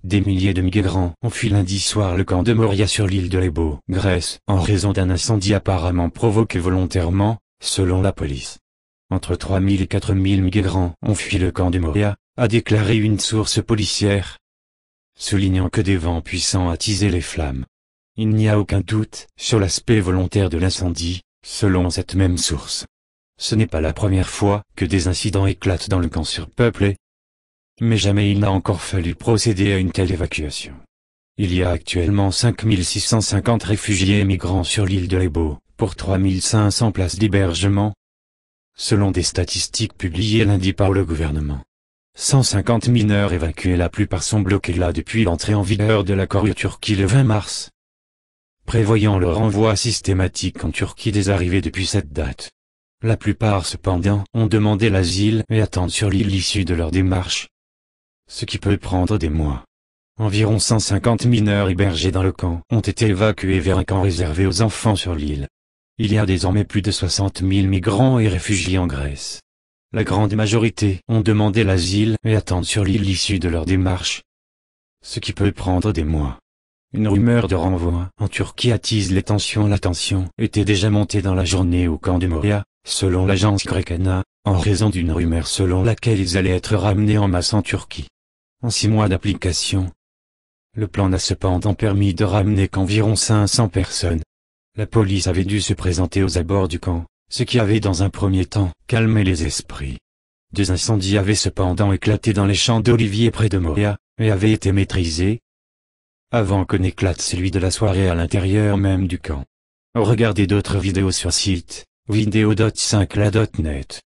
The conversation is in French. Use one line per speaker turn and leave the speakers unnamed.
Des milliers de migrants ont fui lundi soir le camp de Moria sur l'île de Lesbos, Grèce, en raison d'un incendie apparemment provoqué volontairement, selon la police. Entre 3 000 et 4 000 migrants ont fui le camp de Moria, a déclaré une source policière, soulignant que des vents puissants attisaient les flammes. Il n'y a aucun doute sur l'aspect volontaire de l'incendie, selon cette même source. Ce n'est pas la première fois que des incidents éclatent dans le camp surpeuplé, mais jamais il n'a encore fallu procéder à une telle évacuation. Il y a actuellement 5 650 réfugiés et migrants sur l'île de Lesbos, pour 3 500 places d'hébergement, selon des statistiques publiées lundi par le gouvernement. 150 mineurs évacués, la plupart sont bloqués là depuis l'entrée en vigueur de l'accord UE-Turquie le 20 mars, prévoyant le renvoi systématique en Turquie des arrivées depuis cette date. La plupart cependant ont demandé l'asile et attendent sur l'île l'issue de leur démarche, ce qui peut prendre des mois. Environ 150 mineurs hébergés dans le camp ont été évacués vers un camp réservé aux enfants sur l'île. Il y a désormais plus de 60 000 migrants et réfugiés en Grèce. La grande majorité ont demandé l'asile et attendent sur l'île l'issue de leur démarche, ce qui peut prendre des mois. Une rumeur de renvoi en Turquie attise les tensions. La tension était déjà montée dans la journée au camp de Moria, selon l'agence grecque ANA, en raison d'une rumeur selon laquelle ils allaient être ramenés en masse en Turquie. En 6 mois d'application, le plan n'a cependant permis de ramener qu'environ 500 personnes. La police avait dû se présenter aux abords du camp, ce qui avait dans un premier temps calmé les esprits. 2 incendies avaient cependant éclaté dans les champs d'oliviers près de Moria, et avaient été maîtrisés, avant que n'éclate celui de la soirée à l'intérieur même du camp. Regardez d'autres vidéos sur site, vidéo.5la.net.